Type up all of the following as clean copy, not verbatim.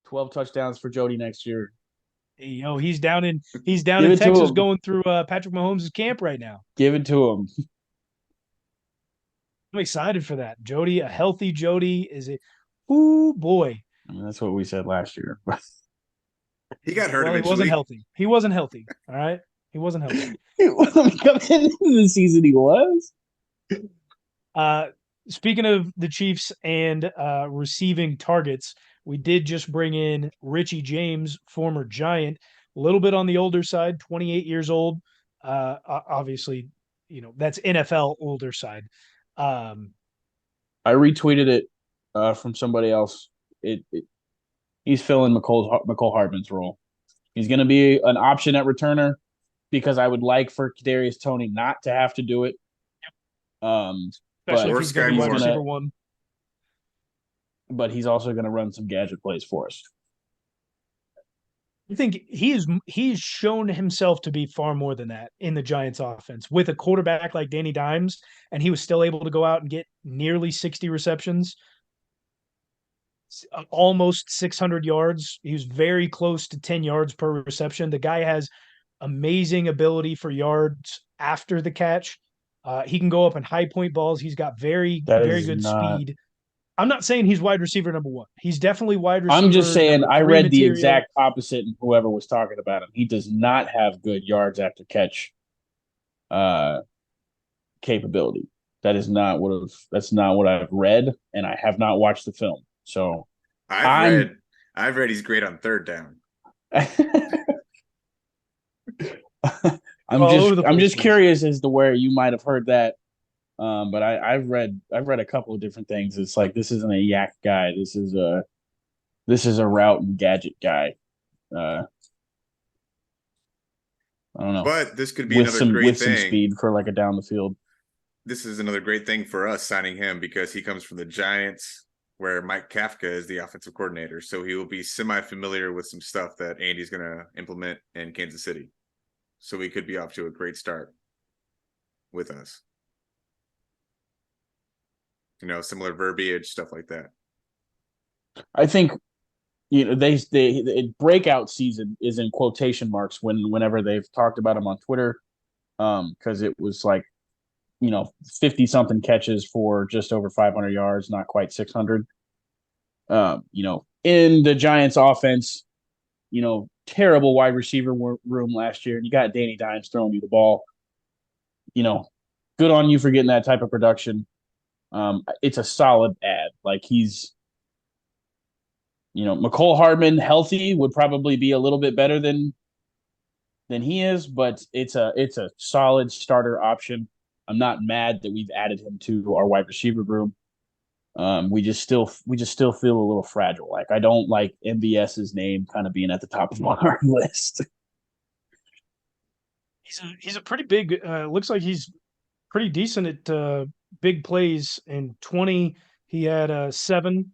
12 touchdowns for Jody next year. Hey, yo, he's down Give in it to Texas him. going through Patrick Mahomes' camp right now. Give it to him. I'm excited for that. Jody, a healthy Jody is it? Ooh boy. I mean, that's what we said last year. He got hurt Well, he wasn't eventually. healthy. He wasn't healthy. All right, he wasn't healthy. Coming into the season, he was. Uh, Speaking of the Chiefs and receiving targets, we did just bring in Richie James, former Giant, a little bit on the older side, 28 years old. Obviously, that's NFL older side. Um, I retweeted it from somebody else. He's filling McCole Hardman's role. He's going to be an option at returner because I would like for Kadarius Toney not to have to do it. Um, Especially but if Or he's going to Sky be wide he's Moore. receiver gonna, one. but he's also gonna run some gadget plays for us. I think he's shown himself to be far more than that in the Giants offense with a quarterback like Danny Dimes, and he was still able to go out and get nearly 60 receptions, almost 600 yards. He was very close to 10 yards per reception. The guy has amazing ability for yards after the catch. He can go up in high point balls. He's got very, That very is good not. speed. I'm not saying he's wide receiver number one. He's definitely wide I'm just receiver saying. number I three read the material. exact opposite in whoever was talking about him. He does not have good yards after catch uh, capability. That's not what I've read, and I have not watched the film. So I've I'm read I've read he's great on third down. All over the I'm place, just Lee. curious as to where you might have heard that. But I've read a couple of different things. It's like this isn't a yak guy. This is a route and gadget guy. Uh, I don't know, But this could be with another some great with some thing. speed for like a down the field. This is another great thing for us signing him because he comes from the Giants, where Mike Kafka is the offensive coordinator. So he will be semi-familiar with some stuff that Andy's going to implement in Kansas City. So we could be off to a great start with us. Similar verbiage, stuff like that. I think they breakout season is in quotation marks whenever they've talked about him on Twitter, because it was like 50 something catches for just over 500 yards, not quite 600. In the Giants offense, terrible wide receiver room last year, and you got Danny Dimes throwing you the ball. You know, good on you for getting that type of production. It's a solid ad. Like McCole Hardman healthy would probably be a little bit better than he is, but it's a solid starter option. I'm not mad that we've added him to our wide receiver room. We just still feel a little fragile. Like I don't like MVS's name kind of being at the top of our list. He's a pretty big. Looks like he's pretty decent at big plays. In 20, he had seven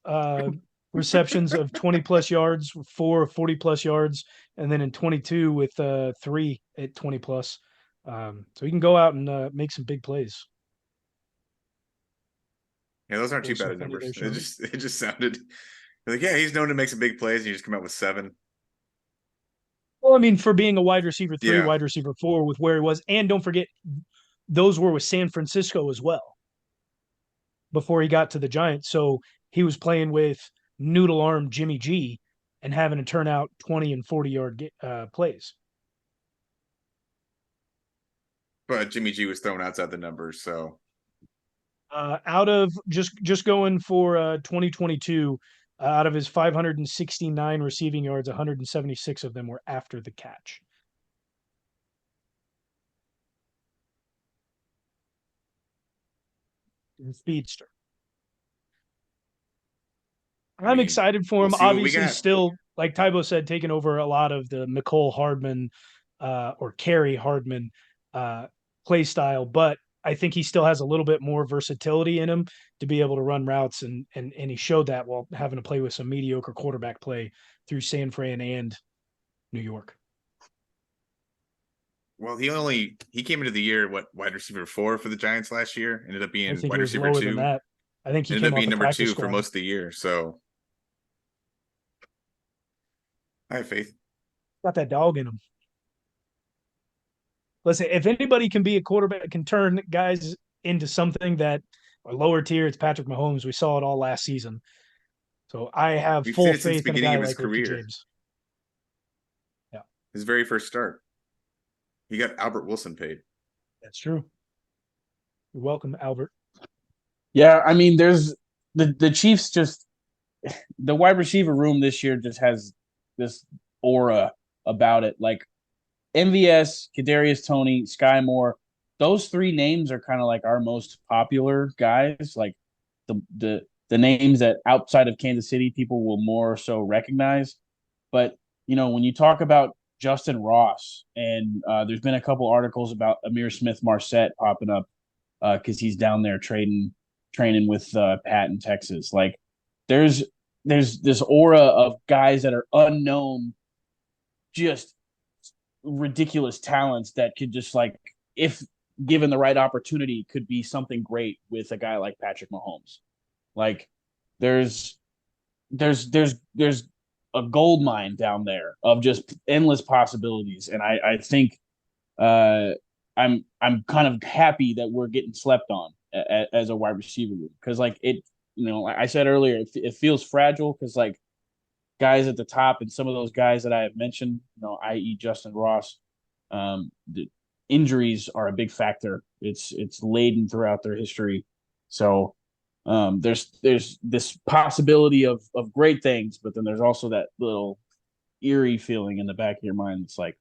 uh, receptions of 20 plus yards, 4 40 plus yards, and then in 22 with three at 20 plus. So he can go out and make some big plays. Yeah, those aren't too Little bad something numbers. there, It Sherman. just it just sounded like, yeah, he's known to make some big plays, and you just come out with seven. Well, I mean, for being a wide receiver three, Yeah, wide receiver four with where he was, and don't forget, those were with San Francisco as well before he got to the Giants. So he was playing with noodle arm Jimmy G and having to turn out 20 and 40-yard plays. but Jimmy G was thrown outside the numbers, so Out of just going for 2022, out of his 569 receiving yards, 176 of them were after the catch. Speedster. I I'm mean, excited for we'll him. see what we Obviously, got. still like Tybo said, taking over a lot of the Nicole Hardman or Kerry Hardman uh, play style, but I think he still has a little bit more versatility in him to be able to run routes, and he showed that while having to play with some mediocre quarterback play through San Fran and New York. Well, he came into the year wide receiver four for the Giants last year. Ended up I being think it wide was receiver lower than two. that. I think he Ended came up off being the number practice two for squad. most of the year. So I have faith. Got that dog in him. Listen, if anybody can be a quarterback, can turn guys into something that are lower tier, it's Patrick Mahomes. We saw it all last season. So I have We've seen full it since the faith in a beginning guy of his like Richie career. James. Yeah, His very first start. He got Albert Wilson paid. that's true. You're welcome, Albert. Yeah, I mean, there's the Chiefs just the wide receiver room this year just has this aura about it. Like MVS, Kadarius Toney, Sky Moore, those three names are kind of like our most popular guys. Like the names that outside of Kansas City people will more so recognize. But when you talk about Justyn Ross, and there's been a couple articles about Amir Smith Marset popping up because he's down there training with Pat in Texas. Like there's this aura of guys that are unknown, just ridiculous talents that could just like, if given the right opportunity, could be something great with a guy like Patrick Mahomes. Like there's a gold mine down there of just endless possibilities, and I think uh, I'm kind of happy that we're getting slept on as a wide receiver because like like I said earlier, it feels fragile because like guys at the top and some of those guys that I have mentioned, i.e. Justyn Ross, the injuries are a big factor. It's laden throughout their history, so there's this possibility of great things, but then there's also that little eerie feeling in the back of your mind. It's like,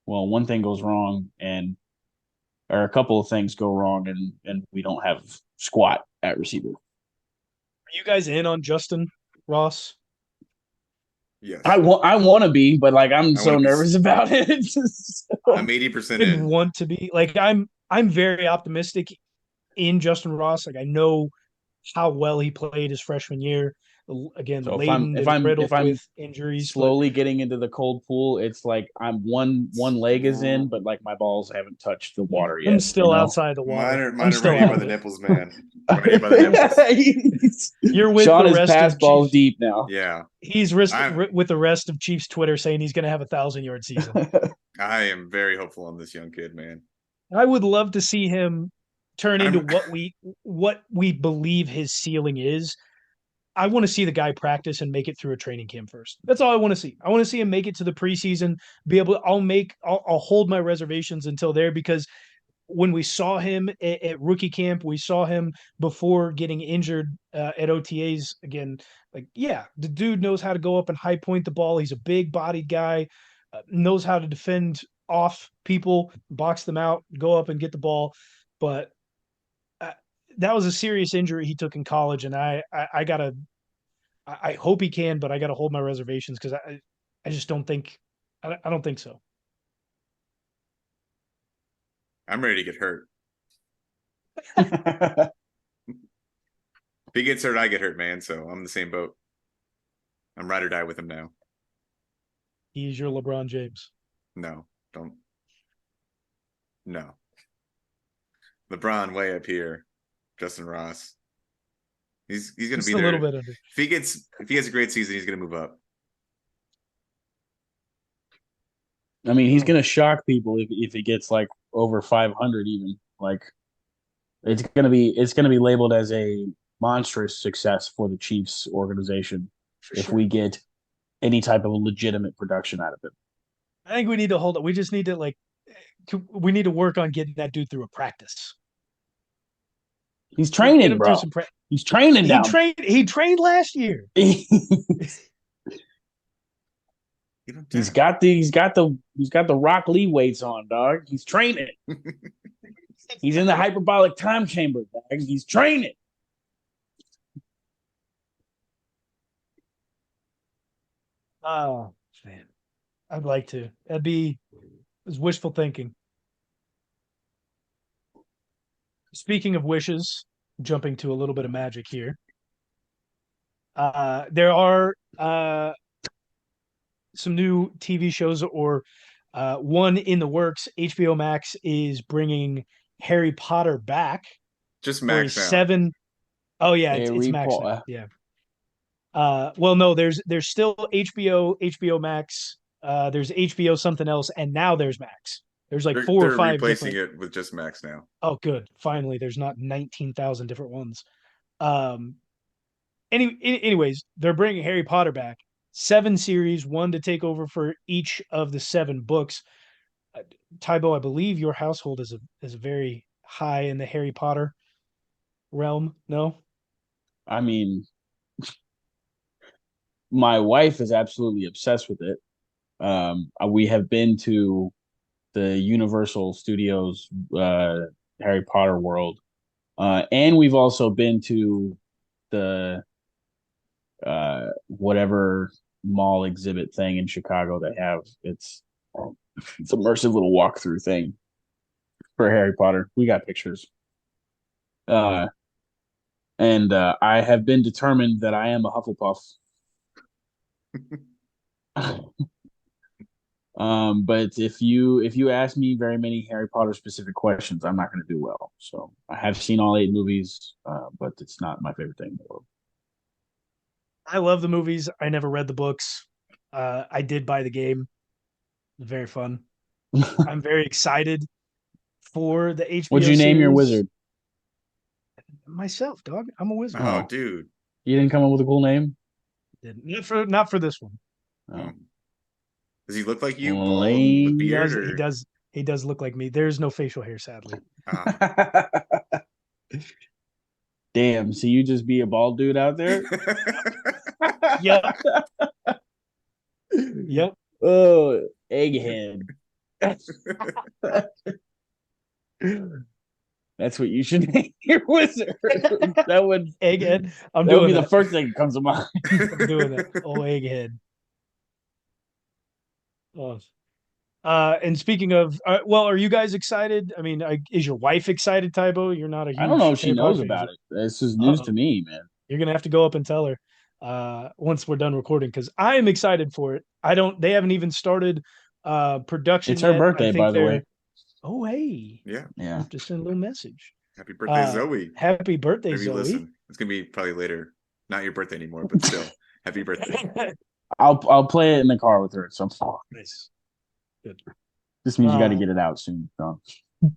well, one thing goes wrong and or a couple of things go wrong and we don't have squat at receiver. Are you guys in on Justyn Ross? Yes. I want to be, but like I'm I want so to be. nervous about it. So, I'm 80% I in. want to be like I'm very optimistic in Justyn Ross. Like I know how well he played his freshman year. Again, so if I'm laden if and I'm if riddled with I'm injuries, but slowly getting into the cold pool, it's like I'm one leg is in, but like my balls haven't touched the water I'm yet. still outside the water. Mine I'm are still right here out by of the it. nipples, man. Right here by the nipples. You're with Sean the has rest of passed balls Chiefs. deep now. Yeah. He's I'm with the rest of Chiefs Twitter saying he's going to have 1,000-yard season. I am very hopeful on this young kid, man. I would love to see him turn into I'm what we believe his ceiling is. I want to see the guy practice and make it through a training camp first. That's all I want to see. I want to see him make it to the preseason, be able to, I'll hold my reservations until there because when we saw him at rookie camp, we saw him before getting injured at OTAs again. Like, yeah, the dude knows how to go up and high point the ball. He's a big bodied guy, knows how to defend off people, box them out, go up and get the ball. But uh, that was a serious injury he took in college, and I gotta. I hope he can, but I gotta hold my reservations because I just don't think I don't think so. ready to get hurt. If he gets hurt, I get hurt, man. So I'm in the same boat. I'm ride or die with him now. He's your LeBron James. No, don't. No. LeBron way up here. Justyn Ross. He's gonna Just be a there. little bit under. If he has a great season, he's gonna move up. I mean, he's gonna shock people if he gets like over 500 even. Like it's gonna be labeled as a monstrous success for the Chiefs organization For if sure. we get any type of legitimate production out of it. I think we need to hold it. We just need to we need to work on getting that dude through a practice. He's Get training, him through bro. some practice. He's training down. He trained last year. He's got the Rock Lee weights on, dog. He's training. He's in the hyperbolic time chamber, dog. He's training. Oh man, I'd like to. That'd be is wishful thinking. Speaking of wishes, jumping to a little bit of magic here. There are some new TV shows or one in the works. HBO Max is bringing Harry Potter back Just for a max out. Oh yeah, it's Harry Max now. Potter. Yeah. Well, no, there's still HBO Max there's HBO something else, and now there's Max. There's like four or They're five replacing different. it with just Max now. Oh, good. Finally, there's not 19,000 different ones. Um, anyways, they're bringing Harry Potter back. 7 series, one to take over for each of the 7 books. Uh, Tybo, I believe your household is very high in the Harry Potter realm. No, I mean, my wife is absolutely obsessed with it. We have been to the Universal Studios Harry Potter world, and we've also been to the whatever mall exhibit thing in Chicago they have. It's immersive little walkthrough thing for Harry Potter. We got pictures. Uh, and I have been determined that I am a Hufflepuff. But if you ask me very many Harry Potter specific questions, I'm not going to do well. So I have seen all 8 movies, but it's not my favorite thing in the world. I love the movies. I never read the books. I did buy the game. Very fun. I'm very excited for the Would HBO you name your series. wizard? Myself, dog. I'm a wizard. Oh, Oh, dude. you didn't come up with a cool name? Not for this one. Oh, Does he look like you, bald and with lame. He beard, does. He or does. He does look like me. There's no facial hair, sadly. ah. Damn. So you just be a bald dude out there? Yep. Yep. Oh, egghead. That's what you should name your wizard. That would Egghead. I'm that would be doing the that. first thing that comes to mind. I'm doing that. Oh, egghead. Oh. And speaking of, well, are you guys excited? I mean, is your wife excited, Tybo? You're not a I don't know huge if she Harry Potter knows fan. about it. This is news to Uh-oh. me, man. You're gonna have to go up and tell her once we're done recording because I am excited for it. I don't. They haven't even started production It's her yet. I birthday, think by the way. they're. Oh, hey, Yeah. I'll Yeah. have to send a little message. Happy birthday, Zoe. Happy birthday, Maybe you Zoe. listen. It's gonna be probably later. Not your birthday anymore, but still. Happy birthday. I'll play it in the car with her at some point. Nice. Good. This means you got to get it out soon. So.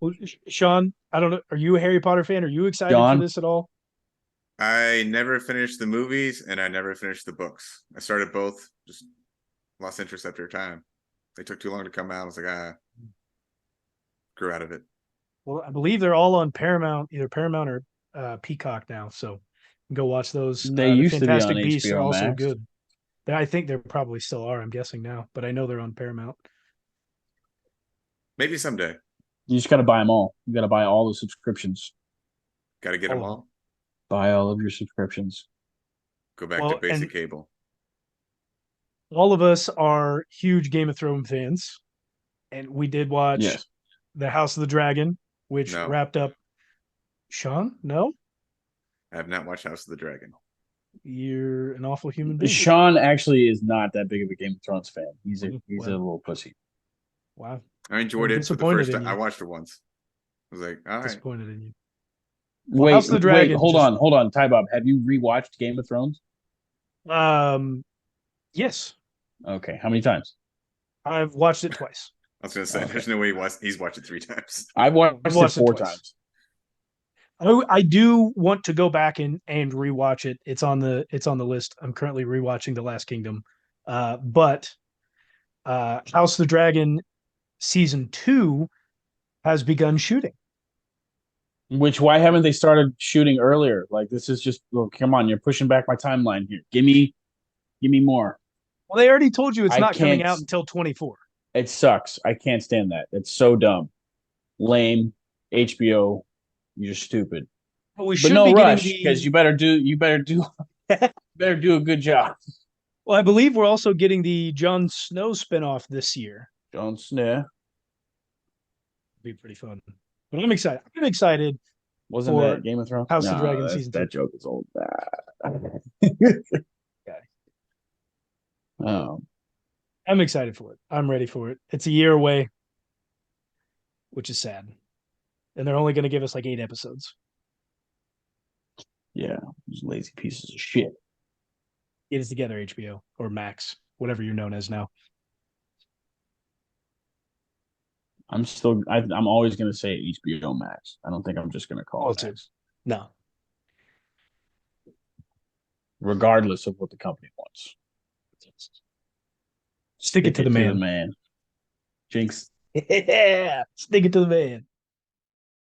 Well, Sean, I don't know. Are you a Harry Potter fan? Are you excited for John, this at all? I never finished the movies and I never finished the books. I started both, just lost interest after a time. They took too long to come out. I was like, grew out of it. Well, I believe they're all on Paramount, either Paramount or Peacock now. So you can go watch those. they The used to be on Fantastic Beasts are HBO also Max. good. I think they probably still are. I'm guessing now, but I know they're on Paramount. Maybe someday. You just got to buy them all. You got to buy all the subscriptions. Got to get them all. Buy all of your subscriptions. Go back to basic cable. All of us are huge Game of Thrones fans, and we did watch The House of the Dragon, which wrapped up. Sean, no, I have not watched House of the Dragon. You're an awful human being. Sean actually is not that big of a Game of Thrones fan. He's a little pussy. Wow. I enjoyed it for the first time. I watched it once. I was like, all right. Disappointed in you. Wait, House of the Dragon. Hold on, Ty Bob. Have you rewatched Game of Thrones? Yes. Okay. How many times? I've watched it twice. I was gonna say, there's no way he's watched it 3 times. I've watched it 4 times. I do want to go back and rewatch it. It's on the list. I'm currently rewatching The Last Kingdom. But House of the Dragon season 2 has begun shooting. Why haven't they started shooting earlier? Like this is just come on, you're pushing back my timeline here. Give me more. Well, they already told you it's not coming out until 24. It sucks. I can't stand that. It's so dumb. Lame. HBO, you're stupid. But we should no be rush because you better do better do a good job. Well, I believe we're also getting the Jon Snow spinoff this year. Jon Snow. Be pretty fun. But I'm excited. I'm excited. Wasn't that Game of Thrones? House of Dragon season 2. That joke is old. I'm excited for it. I'm ready for it. It's a year away, which is sad. And they're only going to give us like 8 episodes. Yeah, those lazy pieces of shit. Get it together, HBO or Max, whatever you're known as now. I'm always going to say HBO Max. I don't think I'm just going to call it Max, No. regardless of what the company wants. Stick it to the man. Jinx. Yeah. Stick it to the man.